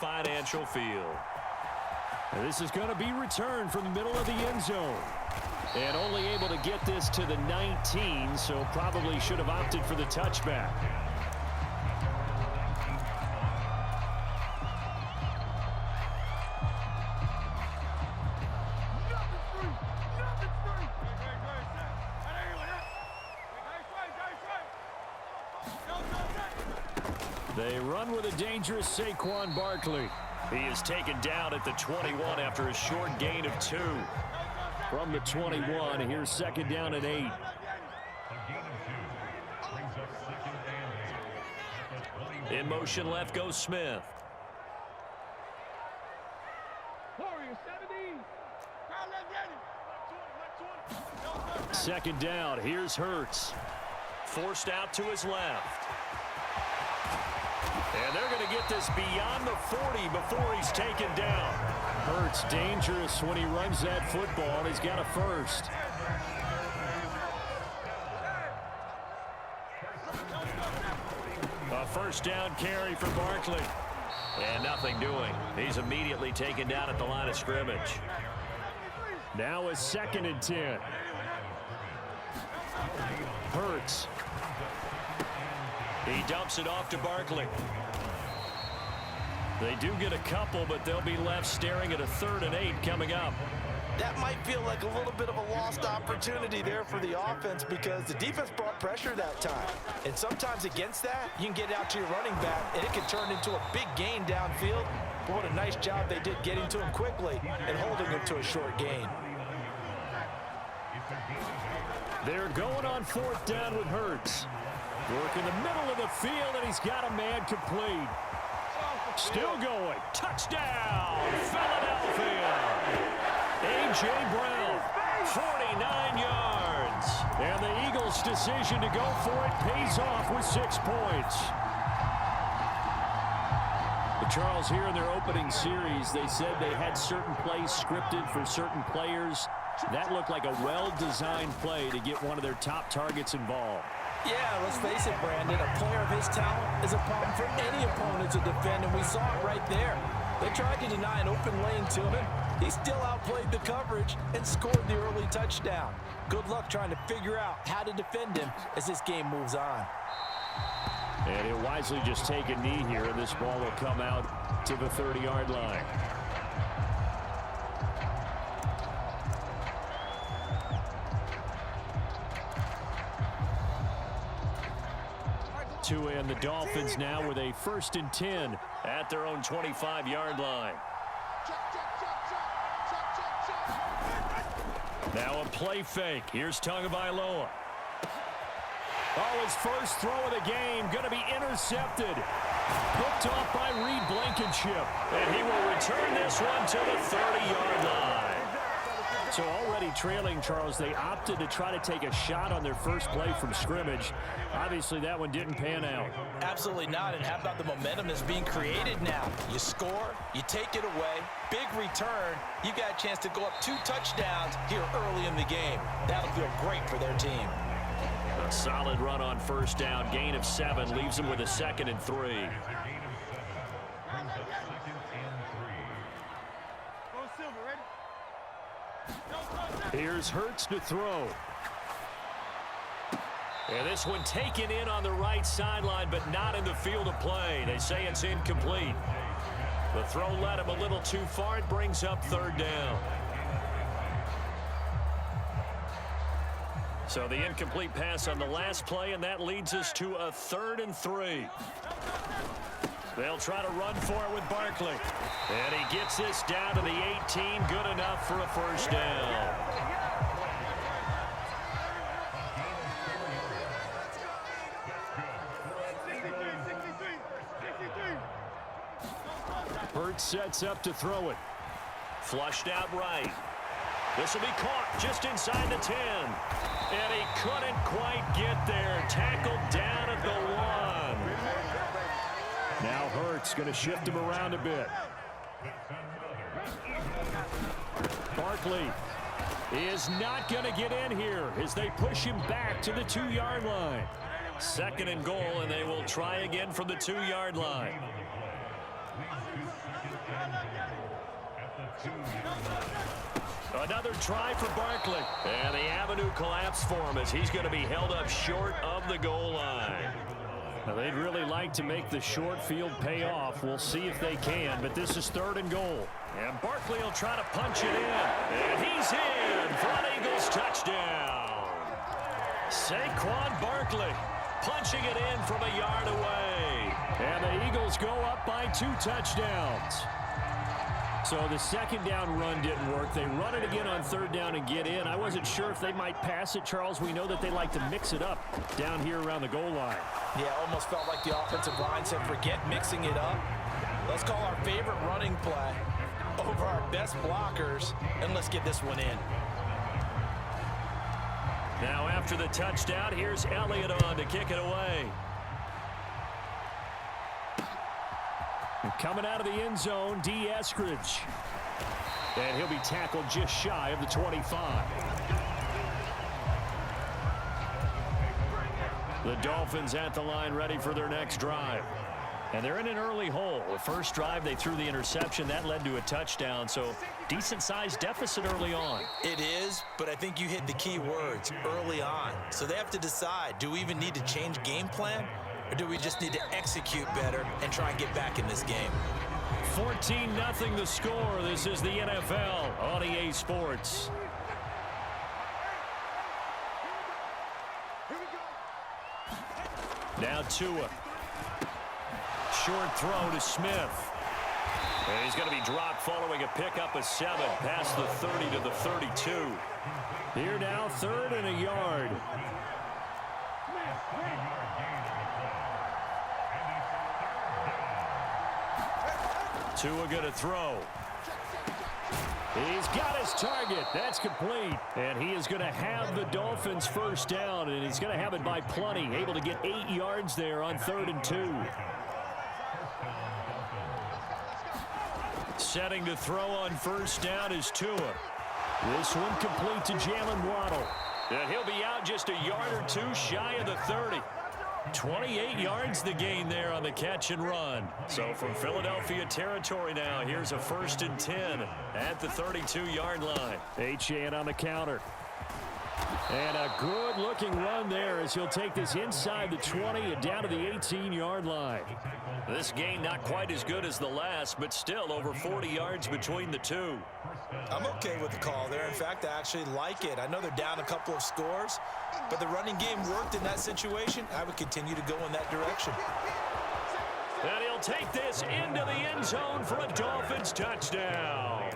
Financial Field. And this is going to be returned from the middle of the end zone. And only able to get this to the 19, so probably should have opted for the touchback. They run with a dangerous Saquon Barkley. He is taken down at the 21 after a short gain of 2. From the 21, here's second down and 8. In motion left goes Smith. Second down, here's Hurts. Forced out to his left. And they're going to get this beyond the 40 before he's taken down. Hurts dangerous when he runs that football. He's got a first. A first down carry for Barkley. And nothing doing. He's immediately taken down at the line of scrimmage. Now a second and 10. Hurts. He dumps it off to Barkley. They do get a couple, but they'll be left staring at a 3rd and 8 coming up. That might feel like a little bit of a lost opportunity there for the offense because the defense brought pressure that time. And sometimes against that, you can get out to your running back, and it can turn into a big gain downfield. But what a nice job they did getting to him quickly and holding him to a short gain. They're going on 4th down with Hurts. Work in the middle of the field, and he's got a man complete. Still going. Touchdown, Philadelphia. A.J. Brown, 49 yards. And the Eagles' decision to go for it pays off with 6 points. But Charles, here in their opening series, they said they had certain plays scripted for certain players. That looked like a well-designed play to get one of their top targets involved. Yeah, let's face it, Brandon. A player of his talent is a problem for any opponent to defend, and we saw it right there. They tried to deny an open lane to him. He still outplayed the coverage and scored the early touchdown. Good luck trying to figure out how to defend him as this game moves on. And he'll wisely just take a knee here, and this ball will come out to the 30-yard line. And the Dolphins now with a 1st and 10 at their own 25-yard line. Now a play fake. Here's Tagovailoa. Oh, his first throw of the game going to be intercepted. Picked off by Reed Blankenship. And he will return this one to the 30-yard line. So already trailing, Charles, they opted to try to take a shot on their first play from scrimmage. Obviously, that one didn't pan out. Absolutely not. And how about the momentum that's being created now? You score, you take it away, big return. You got a chance to go up 2 touchdowns here early in the game. That'll feel great for their team. A solid run on first down. Gain of 7 leaves them with a 2nd and 3. Here's Hurts to throw. And this one taken in on the right sideline, but not in the field of play. They say it's incomplete. The throw led him a little too far. It brings up 3rd down. So the incomplete pass on the last play, and that leads us to a 3rd and 3. They'll try to run for it with Barkley. And he gets this down to the 18. Good enough for a first down. Hurts sets up to throw it. Flushed out right. This will be caught just inside the 10. And he couldn't quite get there. Tackled down at the 1. Now Hurts going to shift him around a bit. Barkley is not going to get in here as they push him back to the 2-yard line. 2nd and goal, and they will try again from the 2-yard line. Another try for Barkley. And the avenue collapsed for him as he's going to be held up short of the goal line. Now, they'd really like to make the short field pay off. We'll see if they can, but this is 3rd and goal. And Barkley will try to punch it in. And he's in for an Eagles touchdown. Saquon Barkley punching it in from a yard away. And the Eagles go up by 2 touchdowns. So the 2nd down run didn't work. They run it again on 3rd down and get in. I wasn't sure if they might pass it, Charles. We know that they like to mix it up down here around the goal line. Yeah, almost felt like the offensive line said, forget mixing it up. Let's call our favorite running play over our best blockers, and let's get this one in. Now after the touchdown, here's Elliott on to kick it away. Coming out of the end zone, D. Eskridge. And he'll be tackled just shy of the 25. The Dolphins at the line ready for their next drive. And they're in an early hole. The first drive, they threw the interception. That led to a touchdown, so decent-sized deficit early on. It is, but I think you hit the key words, early on. So they have to decide, do we even need to change game plan, or do we just need to execute better and try and get back in this game? 14-0 the score. This is the NFL on EA Sports. Now Tua. Short throw to Smith. And he's going to be dropped following a pickup of 7 past the 30 to the 32. Here now, 3rd and a yard. Tua going to throw. He's got his target. That's complete. And he is going to have the Dolphins' first down, and he's going to have it by plenty. Able to get 8 yards there on 3rd and 2. Setting to throw on first down is Tua. This one complete to Jalen Waddle. And he'll be out just a yard or 2 shy of the 30. 28 yards the gain there on the catch and run. So from Philadelphia territory now, here's a 1st and 10 at the 32-yard line. Achane on the counter. And a good-looking run there as he'll take this inside the 20 and down to the 18-yard line. This gain not quite as good as the last, but still over 40 yards between the two. I'm okay with the call there. In fact, I actually like it. I know they're down a couple of scores, but the running game worked in that situation. I would continue to go in that direction. And he'll take this into the end zone for a Dolphins touchdown.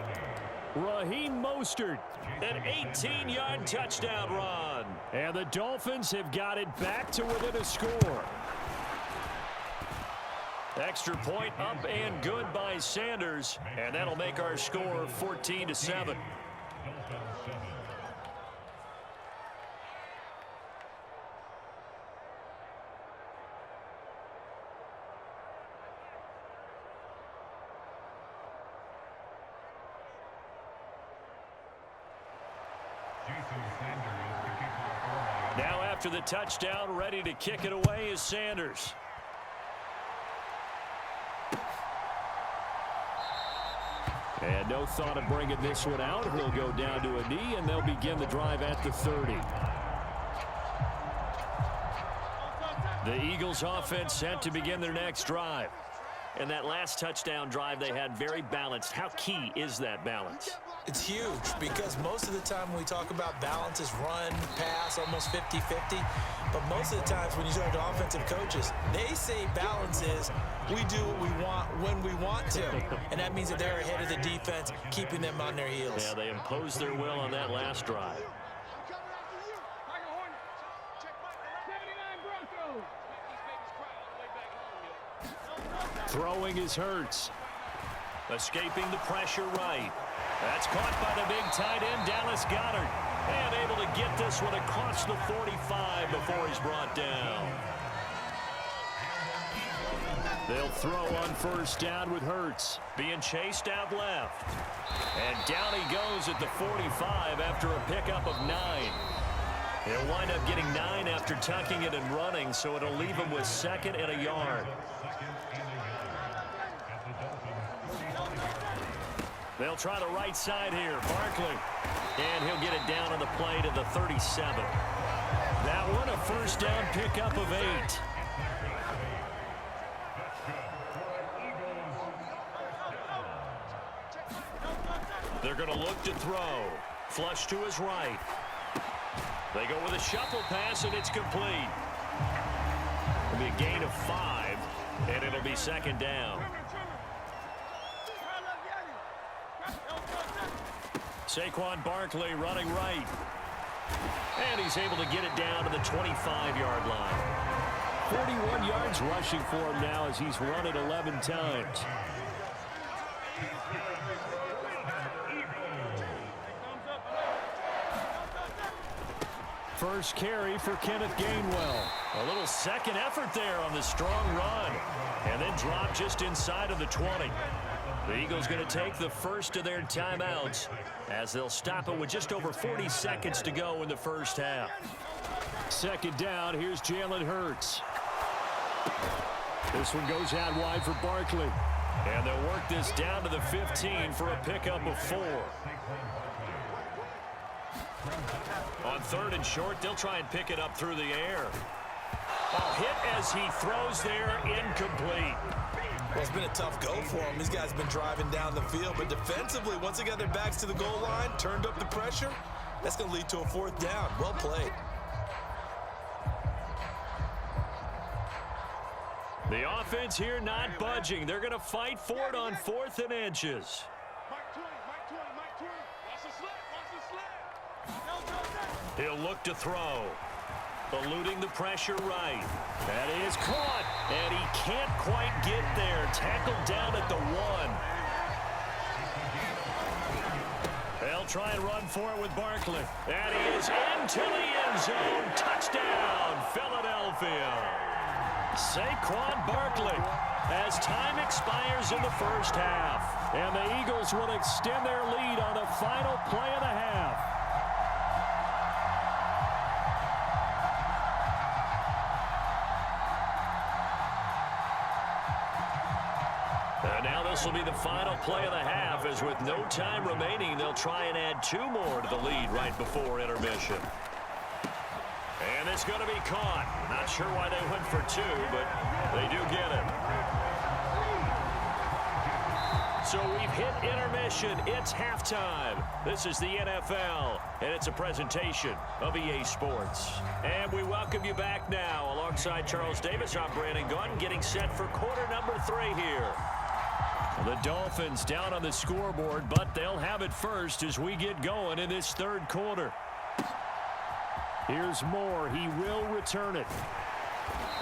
Raheem Mostert. An 18-yard touchdown run. And the Dolphins have got it back to within a score. Extra point up and good by Sanders. And that'll make our score 14-7. Now after the touchdown, ready to kick it away is Sanders. And no thought of bringing this one out. He'll go down to a knee, and they'll begin the drive at the 30. The Eagles offense set to begin their next drive. And that last touchdown drive they had very balanced. How key is that balance? It's huge because most of the time when we talk about balance is run, pass, almost 50-50. But most of the times when you talk to offensive coaches, they say balance is we do what we want when we want to. And that means that they're ahead of the defense, keeping them on their heels. Yeah, they imposed their will on that last drive. Throwing is Hurts. Escaping the pressure right. That's caught by the big tight end, Dallas Goedert. And able to get this one across the 45 before he's brought down. They'll throw on first down with Hurts. Being chased out left. And down he goes at the 45 after a pickup of 9. He'll wind up getting 9 after tucking it and running, so it'll leave him with 2nd and a yard. They'll try the right side here. Barkley. And he'll get it down on the play to the 37. That one a first down pickup of 8. They're going to look to throw. Flush to his right. They go with a shuffle pass, and it's complete. It'll be a gain of 5, and it'll be second down. Saquon Barkley running right. And he's able to get it down to the 25-yard line. 41 yards rushing for him now as he's run it 11 times. First carry for Kenneth Gainwell. A little second effort there on the strong run. And then drop just inside of the 20. The Eagles going to take the first of their timeouts as they'll stop it with just over 40 seconds to go in the first half. Second down, here's Jalen Hurts. This one goes out wide for Barkley. And they'll work this down to the 15 for a pickup of 4. On third and short, they'll try and pick it up through the air. A hit as he throws there, incomplete. Well, it's been a tough go for him. These guys have been driving down the field, but defensively, once they got their backs to the goal line, turned up the pressure, that's going to lead to a fourth down. Well played. The offense here not budging. They're going to fight for it on 4th and inches. He'll look to throw. Eluding the pressure right. That is caught. And he can't quite get there. Tackled down at the 1. They'll try and run for it with Barkley. And he is into the end zone. Touchdown, Philadelphia. Saquon Barkley as time expires in the first half. And the Eagles will extend their lead on the final play of the half. And now this will be the final play of the half, as with no time remaining, they'll try and add 2 more to the lead right before intermission. And it's going to be caught. Not sure why they went for 2, but they do get it. So we've hit intermission. It's halftime. This is the NFL, and it's a presentation of EA Sports. And we welcome you back now. Alongside Charles Davis, I'm Brandon Gaudin, getting set for quarter number 3 here. The Dolphins down on the scoreboard, but they'll have it first as we get going in this third quarter. Here's Moore. He will return it.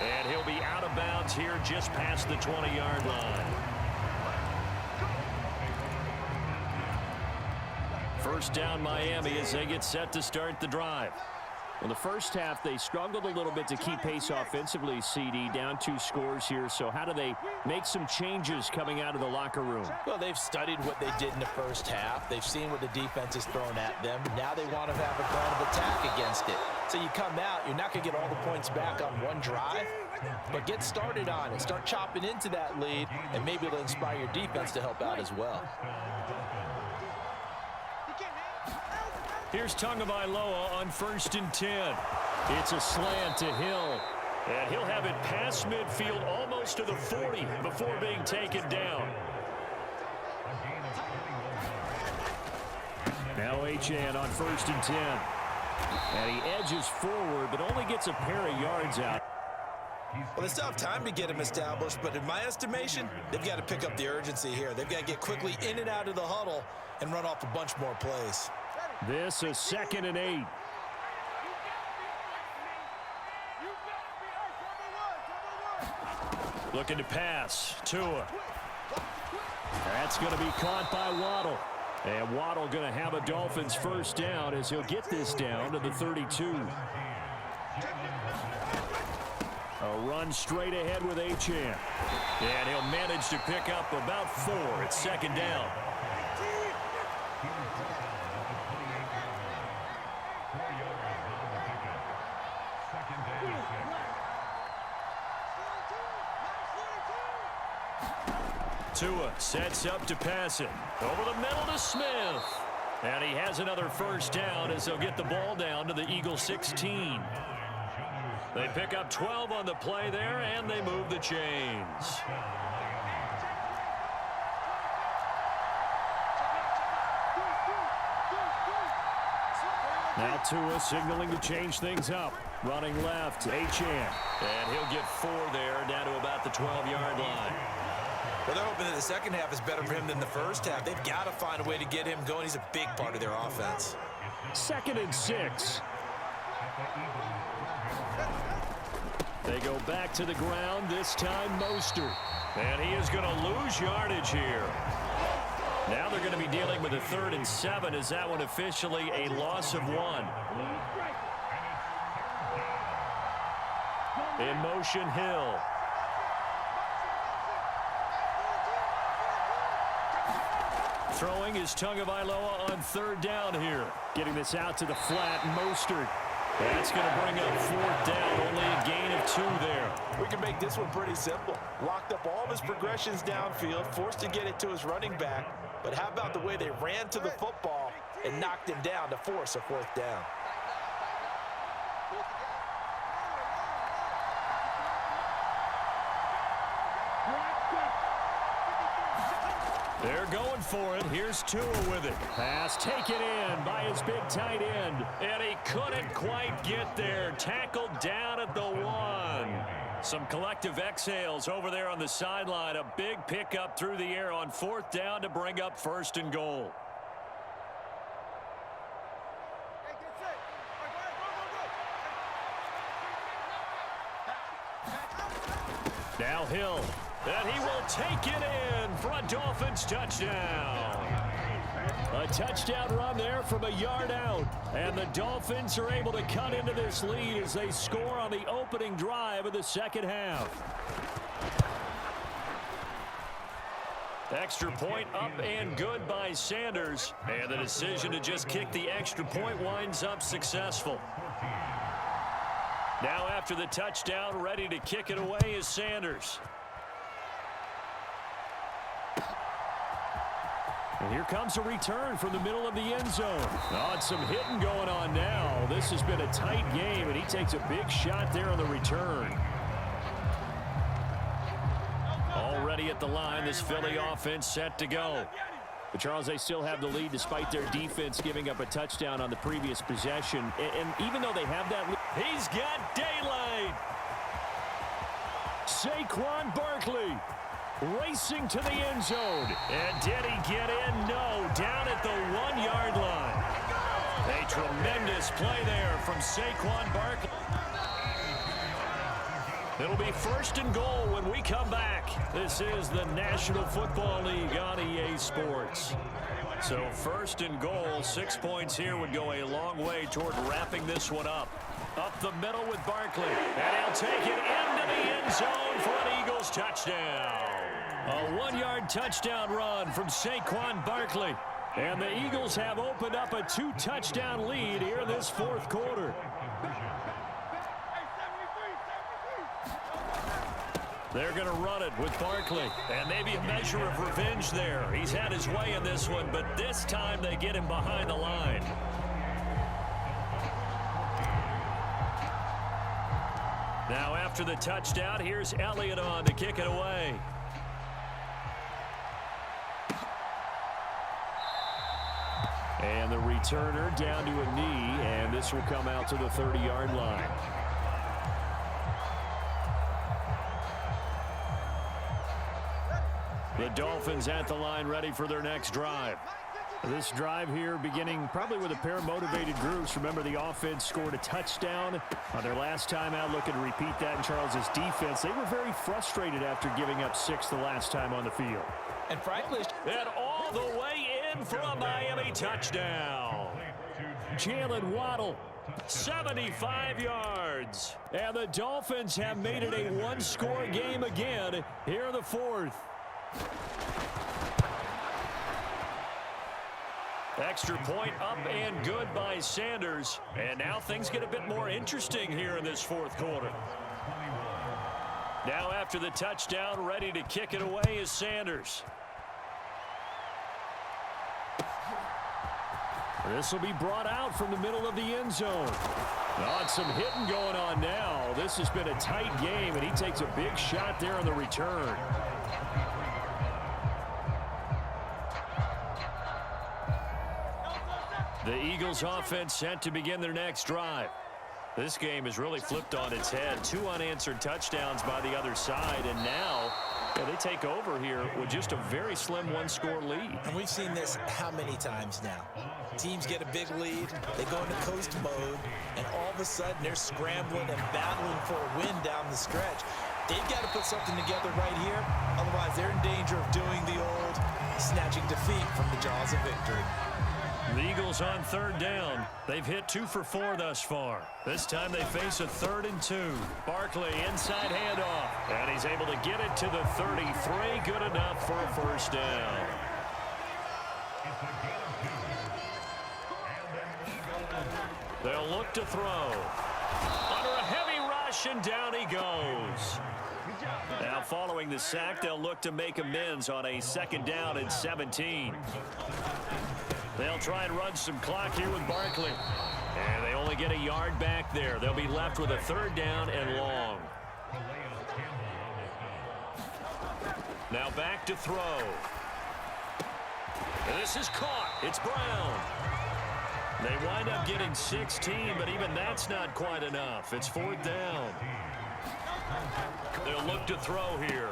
And he'll be out of bounds here just past the 20-yard line. First down Miami as they get set to start the drive. Well, the first half, they struggled a little bit to keep pace offensively, CD, down 2 scores here. So how do they make some changes coming out of the locker room? Well, they've studied what they did in the first half. They've seen what the defense has thrown at them. Now they want to have a plan of attack against it. So you come out, you're not going to get all the points back on one drive, but get started on it. Start chopping into that lead, and maybe it'll inspire your defense to help out as well. Here's Tagovailoa on 1st and 10. It's a slant to Hill. And he'll have it past midfield almost to the 40 before being taken down. Now Achane on 1st and 10. And he edges forward, but only gets a pair of yards out. Well, they still have time to get him established, but in my estimation, they've got to pick up the urgency here. They've got to get quickly in and out of the huddle and run off a bunch more plays. This is 2nd and 8. Looking to pass. Tua. That's going to be caught by Waddle. And Waddle going to have a Dolphins first down as he'll get this down to the 32. A run straight ahead with Achane. And he'll manage to pick up about 4. It's 2nd down. Tua sets up to pass it. Over the middle to Smith. And he has another first down as they'll get the ball down to the Eagle 16. They pick up 12 on the play there, and they move the chains. Now Tua signaling to change things up. Running left, Achane. And he'll get 4 there, down to about the 12-yard line. Well, they're hoping that the second half is better for him than the first half. They've got to find a way to get him going. He's a big part of their offense. 2nd and 6. They go back to the ground, this time Mostert. And he is going to lose yardage here. Now they're going to be dealing with a 3rd and 7. Is that one officially a loss of 1? In motion, Hill. Throwing is Tagovailoa on 3rd down here. Getting this out to the flat, Mostert. That's going to bring up 4th down. Only a gain of 2 there. We can make this one pretty simple. Locked up all of his progressions downfield, forced to get it to his running back. But how about the way they ran to the football and knocked him down to force a 4th down? They're going for it. Here's Tua with it. Pass taken in by his big tight end. And he couldn't quite get there. Tackled down at the 1. Some collective exhales over there on the sideline. A big pickup through the air on 4th down to bring up 1st and goal. Now Hill. And he will take it in for a Dolphins touchdown. A touchdown run there from a yard out. And the Dolphins are able to cut into this lead as they score on the opening drive of the second half. Extra point up and good by Sanders. And the decision to just kick the extra point winds up successful. Now after the touchdown, ready to kick it away is Sanders. And here comes a return from the middle of the end zone. Oh, it's some hitting going on now. This has been a tight game, and he takes a big shot there on the return. Already at the line, this Philly offense set to go. But Charles, they still have the lead despite their defense giving up a touchdown on the previous possession. And even though they have that lead, he's got daylight. Saquon Barkley racing to the end zone. And did he get in? No. Down at the 1-yard line. A tremendous play there from Saquon Barkley. It'll be 1st and goal when we come back. This is the National Football League on EA Sports. So 1st and goal, 6 points here would go a long way toward wrapping this one up. Up the middle with Barkley. And he'll take it into the end zone for an Eagles touchdown. A 1-yard touchdown run from Saquon Barkley. And the Eagles have opened up a 2-touchdown lead here in this 4th quarter. They're going to run it with Barkley. And maybe a measure of revenge there. He's had his way in this one, but this time they get him behind the line. Now after the touchdown, here's Elliott on to kick it away. And the returner down to a knee, and this will come out to the 30-yard line. The Dolphins at the line ready for their next drive. This drive here beginning probably with a pair of motivated groups. Remember, the offense scored a touchdown on their last time out, looking to repeat that in Charles's defense. They were very frustrated after giving up 6 the last time on the field. And frankly, and all the way in for a Miami touchdown. Jalen Waddle, 75 yards. And the Dolphins have made it a one-score game again here in the 4th. Extra point up and good by Sanders. And now things get a bit more interesting here in this 4th quarter. Now after the touchdown, ready to kick it away is Sanders. This will be brought out from the middle of the end zone. Oh, some hitting going on now. This has been a tight game, and he takes a big shot there on the return. The Eagles offense set to begin their next drive. This game is really flipped on its head. 2 unanswered touchdowns by the other side, and now they take over here with just a very slim one-score lead. And we've seen this how many times now? Teams get a big lead, they go into coast mode, and all of a sudden they're scrambling and battling for a win down the stretch. They've got to put something together right here, otherwise they're in danger of doing the old snatching defeat from the jaws of victory. The Eagles on 3rd down. They've hit 2 for 4 thus far. This time they face a 3rd and 2. Barkley inside handoff, and he's able to get it to the 33. Good enough for a first down. They'll look to throw. Under a heavy rush, and down he goes. Now following the sack, they'll look to make amends on a 2nd down and 17. They'll try and run some clock here with Barkley. And they only get a yard back there. They'll be left with a 3rd down and long. Now back to throw. And this is caught. It's Brown. They wind up getting 16, but even that's not quite enough. It's 4th down. They'll look to throw here.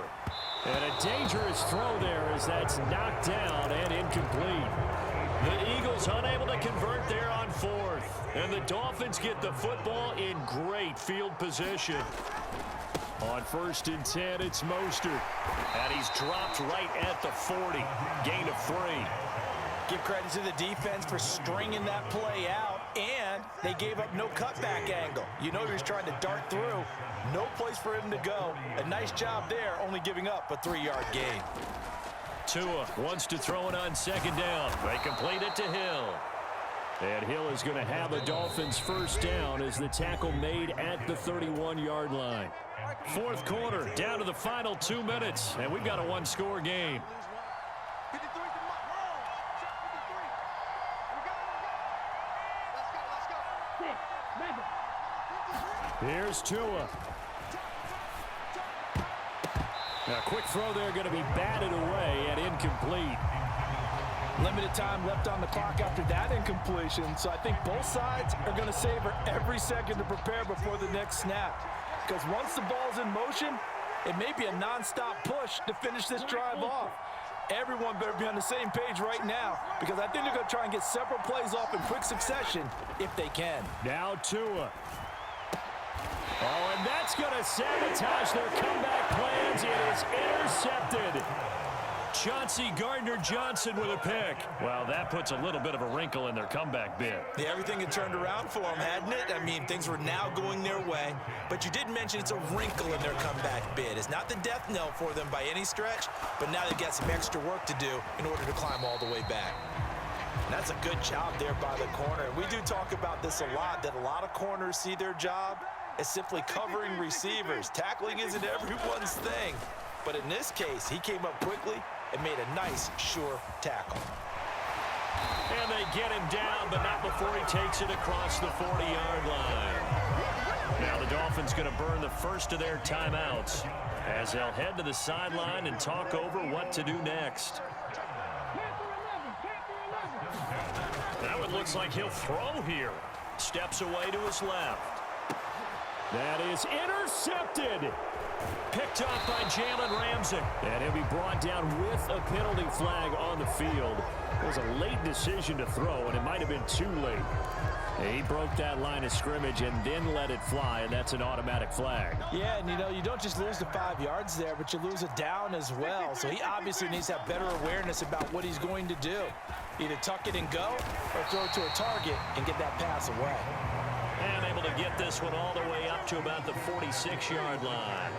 And a dangerous throw there as that's knocked down and incomplete. The Eagles unable to convert there on 4th. And the Dolphins get the football in great field position. On 1st and 10, it's Mostert. And he's dropped right at the 40. Gain of 3. Give credit to the defense for stringing that play out, and they gave up no cutback angle. You know he was trying to dart through. No place for him to go. A nice job there, only giving up a 3-yard gain. Tua wants to throw it on 2nd down. They complete it to Hill. And Hill is going to have a Dolphins first down as the tackle made at the 31-yard line. 4th quarter, down to the final 2 minutes, and we've got a 1-score game. Here's Tua. A quick throw there, going to be batted away and incomplete. Limited time left on the clock after that incompletion, so I think both sides are going to savor every second to prepare before the next snap. Because once the ball's in motion, it may be a non-stop push to finish this drive off. Everyone better be on the same page right now, because I think they're going to try and get several plays off in quick succession if they can. Now Tua. Oh, and that's going to sabotage their comeback plans. It is intercepted. Chauncey Gardner-Johnson with a pick. Well, that puts a little bit of a wrinkle in their comeback bid. Yeah, everything had turned around for them, hadn't it? I mean, things were now going their way. But you did mention it's a wrinkle in their comeback bid. It's not the death knell for them by any stretch, but now they've got some extra work to do in order to climb all the way back. And that's a good job there by the corner. We do talk about this a lot, that a lot of corners see their job as simply covering receivers. Tackling isn't everyone's thing. But in this case, he came up quickly and made a nice, sure tackle. And they get him down, but not before he takes it across the 40-yard line. Now the Dolphins going to burn the first of their timeouts as they'll head to the sideline and talk over what to do next. Now it looks like he'll throw here. Steps away to his left. That is intercepted. Picked off by Jalen Ramsey. And he'll be brought down with a penalty flag on the field. It was a late decision to throw, and it might have been too late. He broke that line of scrimmage and then let it fly, and that's an automatic flag. Yeah, and you don't just lose the 5 yards there, but you lose it down as well. So he obviously needs to have better awareness about what he's going to do. Either tuck it and go or throw it to a target and get that pass away. And able to get this one all the way up to about the 46-yard line.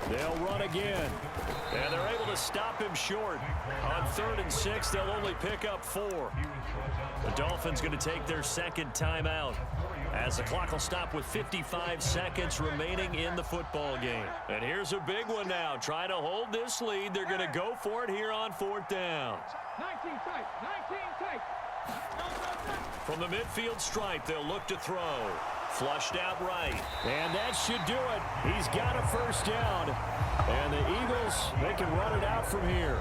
They'll run again. And they're able to stop him short. On 3rd and 6, they'll only pick up 4. The Dolphins going to take their second timeout, as the clock will stop with 55 seconds remaining in the football game. And here's a big one now. Trying to hold this lead. They're going to go for it here on 4th down. 19 tight. 19 tight. From the midfield stripe, they'll look to throw. Flushed out right. And that should do it. He's got a first down. And the Eagles, they can run it out from here.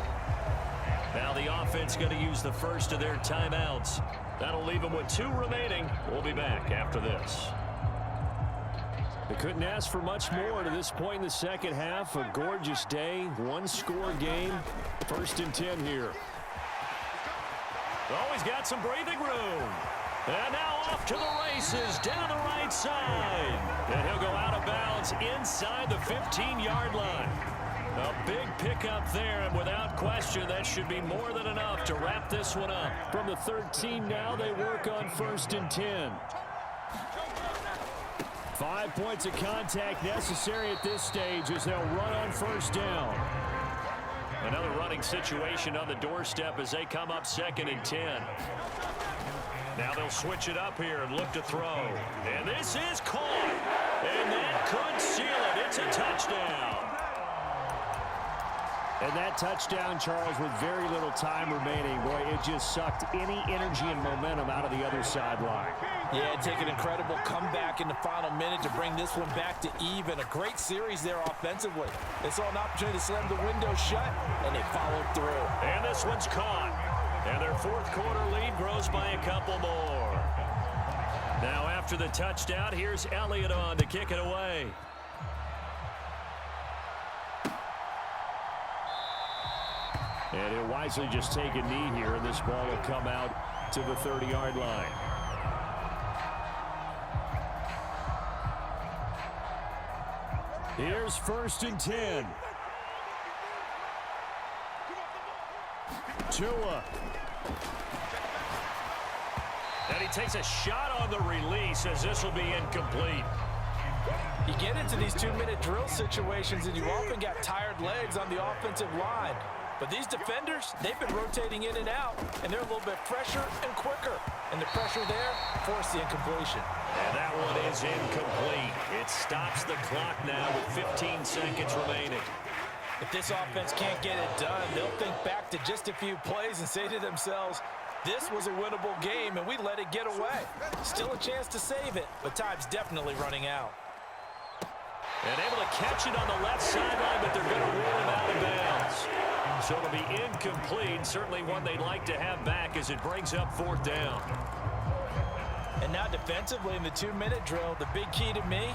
Now the offense going to use the first of their timeouts. That'll leave them with 2 remaining. We'll be back after this. They couldn't ask for much more to this point in the second half. A gorgeous day, 1-score game. 1st and 10 here. Oh, he's got some breathing room. And now off to the races down the right side. And he'll go out of bounds inside the 15-yard line. A big pickup there, and without question, that should be more than enough to wrap this one up. From the 13 now, they work on 1st and 10. 5 points of contact necessary at this stage as they'll run on 1st down. Another running situation on the doorstep as they come up 2nd and 10. Now they'll switch it up here and look to throw. And this is caught. And that could seal it. It's a touchdown. And that touchdown, Charles, with very little time remaining. Boy, it just sucked any energy and momentum out of the other sideline. Yeah, take an incredible comeback in the final minute to bring this one back to even. A great series there offensively. They saw an opportunity to slam the window shut, and they followed through. And this one's caught. And their 4th quarter lead grows by a couple more. Now after the touchdown, here's Elliott on to kick it away. And he'll wisely just take a knee here, and this ball will come out to the 30-yard line. Here's 1st and 10. Tua. And he takes a shot on the release as this will be incomplete. You get into these 2-minute drill situations, and you often got tired legs on the offensive line. But these defenders, they've been rotating in and out, and they're a little bit fresher and quicker. And the pressure there forced the incompletion. And that one is incomplete. It stops the clock now with 15 seconds remaining. If this offense can't get it done, they'll think back to just a few plays and say to themselves, this was a winnable game, and we let it get away. Still a chance to save it, but time's definitely running out. And able to catch it on the left sideline, but they're going to rule him out of bounds. So it'll be incomplete. Certainly one they'd like to have back as it brings up 4th down. And now defensively in the 2-minute drill, the big key to me,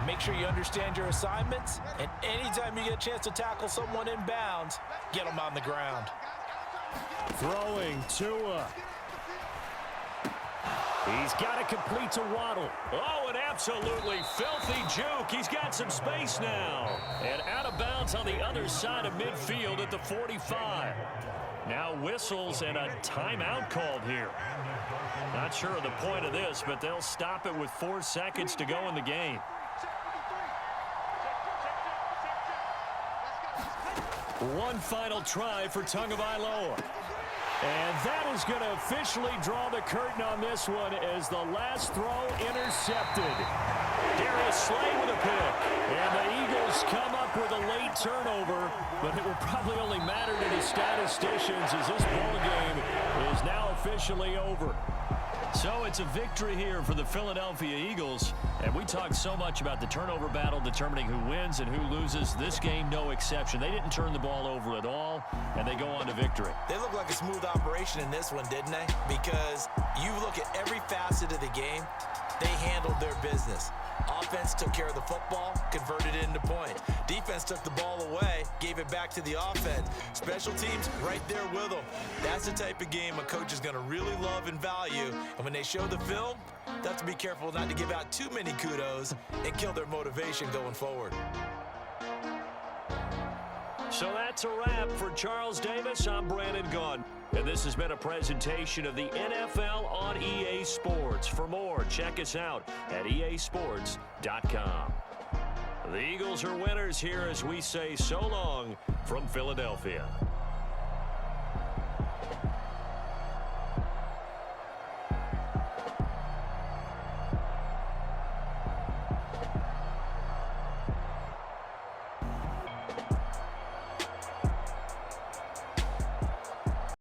make sure you understand your assignments. And anytime you get a chance to tackle someone in bounds, get them on the ground. Throwing Tua. He's got to complete to Waddle. Oh, an absolutely filthy juke. He's got some space now. And out of bounds on the other side of midfield at the 45. Now whistles and a timeout called here. Not sure of the point of this, but they'll stop it with 4 seconds to go in the game. One final try for Tagovailoa. And that is going to officially draw the curtain on this one as the last throw intercepted. Darius Slay with a pick. And the Eagles come up with a late turnover, but it will probably only matter to the statisticians as this ball game is now officially over. So it's a victory here for the Philadelphia Eagles. And we talked so much about the turnover battle determining who wins and who loses. This game, no exception. They didn't turn the ball over at all, and they go on to victory. They look like a smooth operation in this one, didn't they? Because you look at every facet of the game, they handled their business. Offense took care of the football, converted it into points. Defense took the ball away, gave it back to the offense. Special teams right there with them. That's the type of game a coach is going to really love and value. And when they show the film, they have to be careful not to give out too many kudos and kill their motivation going forward. So that's a wrap for Charles Davis. I'm Brandon Gaudin. And this has been a presentation of the NFL on EA Sports. For more, check us out at easports.com. The Eagles are winners here as we say so long from Philadelphia.